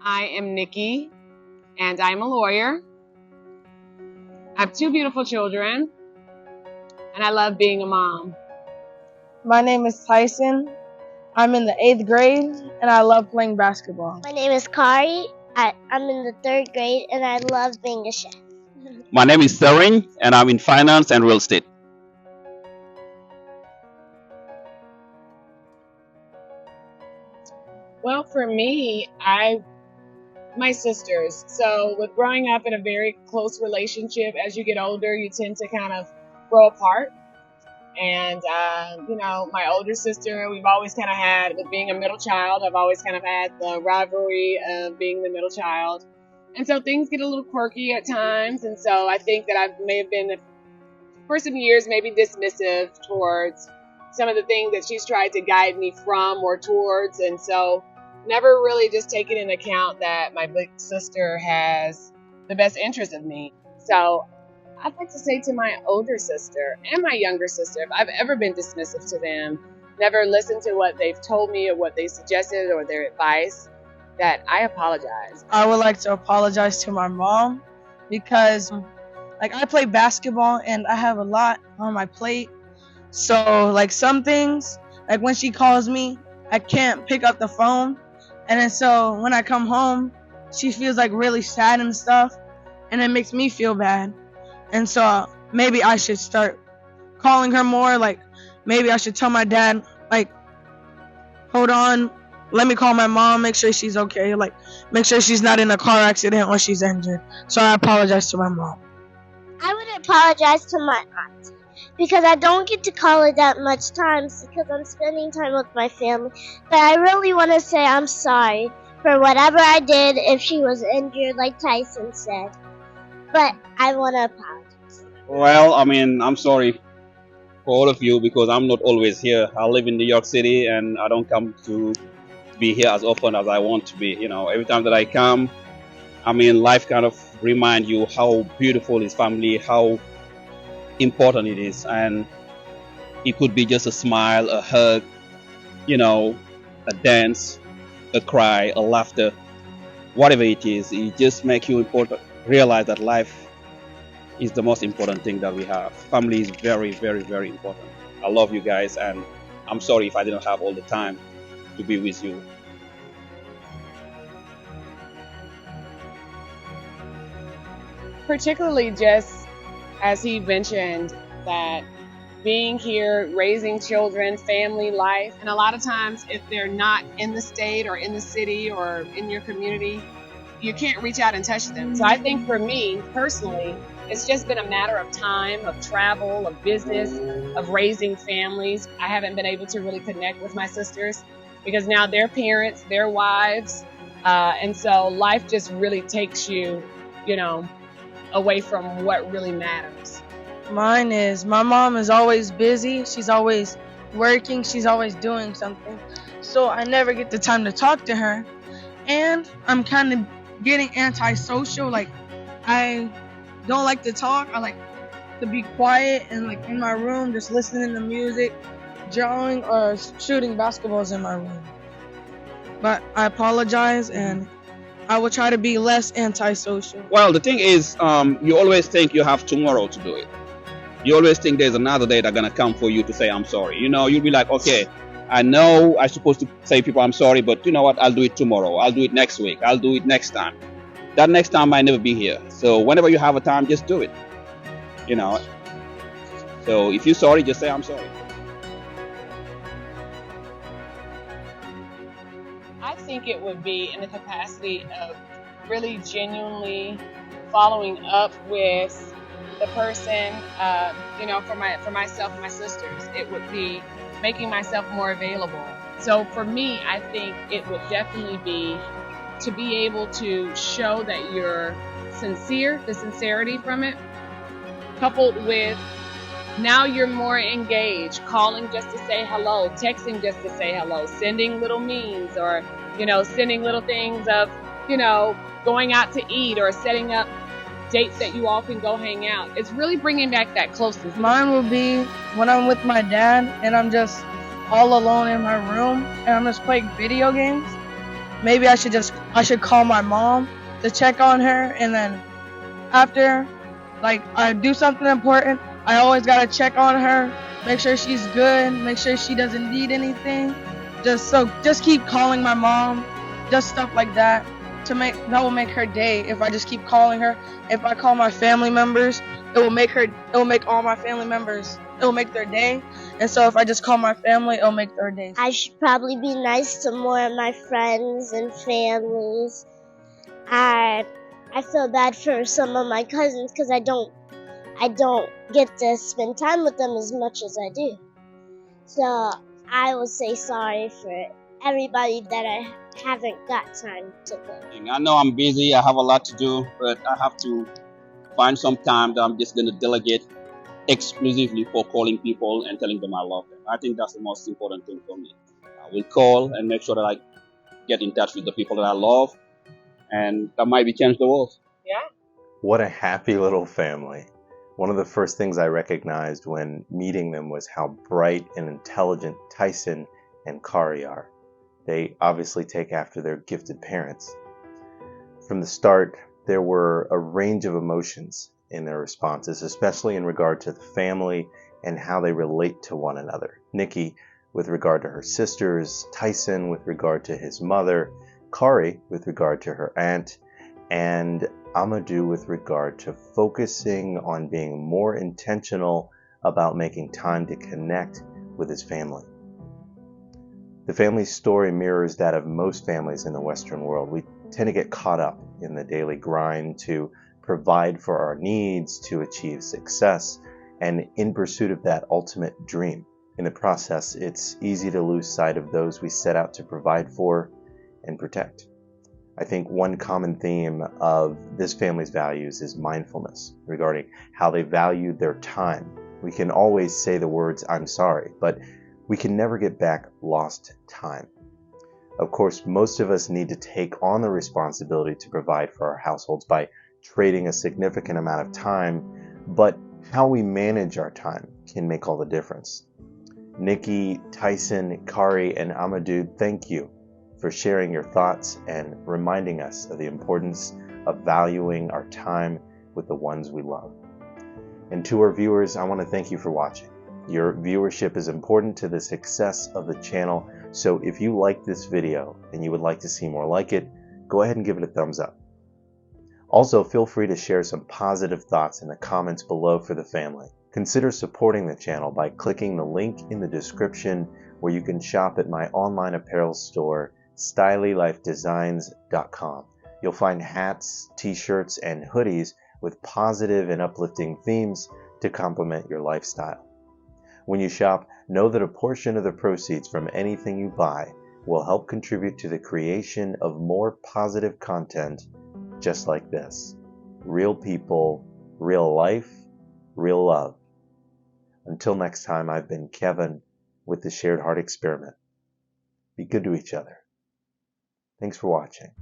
I am Nikki, and I'm a lawyer. I have two beautiful children, and I love being a mom. My name is Tyson. I'm in the 8th grade, and I love playing basketball. My name is Kari. I'm in the 3rd grade, and I love being a chef. My name is Sarin, and I'm in finance and real estate. Well, for me, my sisters. So with growing up in a very close relationship, as you get older, you tend to kind of grow apart. And, my older sister, we've always kind of had, with being a middle child, I've always kind of had the rivalry of being the middle child. And so things get a little quirky at times. And so I think that I may have been, for some years, maybe dismissive towards some of the things that she's tried to guide me from or towards. And so never really just taken into account that my big sister has the best interest of me. So I'd like to say to my older sister and my younger sister, if I've ever been dismissive to them, never listened to what they've told me or what they suggested or their advice, that I apologize. I would like to apologize to my mom because I play basketball and I have a lot on my plate. So some things, when she calls me, I can't pick up the phone. And then so when I come home, she feels really sad and stuff, and it makes me feel bad. And so maybe I should start calling her more. Maybe I should tell my dad, hold on, let me call my mom, make sure she's okay. Make sure she's not in a car accident or she's injured. So I apologize to my mom. I would apologize to my aunt because I don't get to call her that much times because I'm spending time with my family. But I really want to say I'm sorry for whatever I did if she was injured, like Tyson said. But I want to apologize. Well, I'm sorry for all of you because I'm not always here. I live in New York City and I don't come to be here as often as I want to be. Every time that I come, life kind of reminds you how beautiful is family, how important it is. And it could be just a smile, a hug, a dance, a cry, a laughter, whatever it is. It just makes you realize that life is the most important thing that we have. Family is very, very, very important. I love you guys, and I'm sorry if I didn't have all the time to be with you. Particularly just as he mentioned that being here, raising children, family life, and a lot of times if they're not in the state or in the city or in your community, you can't reach out and touch them. So I think for me personally, it's just been a matter of time, of travel, of business, of raising families. I haven't been able to really connect with my sisters because now they're parents, they're wives, and so life just really takes you, away from what really matters. Mine is, my mom is always busy. She's always working. She's always doing something. So I never get the time to talk to her. And I'm kind of getting antisocial. I don't like to talk. I like to be quiet and in my room, just listening to music, drawing, or shooting basketballs in my room. But I apologize, and I will try to be less antisocial. Well, the thing is, you always think you have tomorrow to do it. You always think there's another day that's gonna come for you to say I'm sorry. You'll be like, okay, I know I'm supposed to say people I'm sorry, but you know what? I'll do it tomorrow. I'll do it next week. I'll do it next time. That next time might never be here. So whenever you have a time, just do it. So if you're sorry, just say I'm sorry. I think it would be in the capacity of really genuinely following up with the person, for myself and my sisters. It would be making myself more available. So for me, I think it would definitely be to be able to show that you're sincere, the sincerity from it, coupled with now you're more engaged, calling just to say hello, texting just to say hello, sending little memes or, sending little things of, going out to eat or setting up dates that you all can go hang out. It's really bringing back that closeness. Mine will be when I'm with my dad and I'm just all alone in my room and I'm just playing video games. maybe I should call my mom to check on her, and then after like I do something important, I always gotta check on her, make sure she's good, make sure she doesn't need anything. Just keep calling my mom, just stuff like that that will make her day if I just keep calling her. If I call my family members, it will make all my family members, it will make their day. And so if I just call my family, it'll make their day. I should probably be nice to more of my friends and families. I feel bad for some of my cousins because I don't get to spend time with them as much as I do. So I will say sorry for everybody that I haven't got time to go. I know I'm busy, I have a lot to do, but I have to find some time that I'm just going to delegate exclusively for calling people and telling them I love them. I think that's the most important thing for me. I will call and make sure that I get in touch with the people that I love, and that might be change the world. Yeah. What a happy little family. One of the first things I recognized when meeting them was how bright and intelligent Tyson and Kari are. They obviously take after their gifted parents. From the start, there were a range of emotions in their responses, especially in regard to the family and how they relate to one another. Nikki with regard to her sisters, Tyson with regard to his mother, Kari with regard to her aunt, and Amadou with regard to focusing on being more intentional about making time to connect with his family. The family's story mirrors that of most families in the Western world. We tend to get caught up in the daily grind to provide for our needs, to achieve success, and in pursuit of that ultimate dream. In the process, it's easy to lose sight of those we set out to provide for and protect. I think one common theme of this family's values is mindfulness regarding how they valued their time. We can always say the words, "I'm sorry," but we can never get back lost time. Of course, most of us need to take on the responsibility to provide for our households by trading a significant amount of time, but how we manage our time can make all the difference. Nikki, Tyson, Kari, and Amadou, thank you for sharing your thoughts and reminding us of the importance of valuing our time with the ones we love. And to our viewers, I want to thank you for watching. Your viewership is important to the success of the channel, so if you like this video and you would like to see more like it, go ahead and give it a thumbs up. Also, feel free to share some positive thoughts in the comments below for the family. Consider supporting the channel by clicking the link in the description where you can shop at my online apparel store, StylyLifeDesigns.com. You'll find hats, t-shirts, and hoodies with positive and uplifting themes to complement your lifestyle. When you shop, know that a portion of the proceeds from anything you buy will help contribute to the creation of more positive content just like this. Real people, real life, real love. Until next time, I've been Kevin with the Shared Heart Experiment. Be good to each other. Thanks for watching.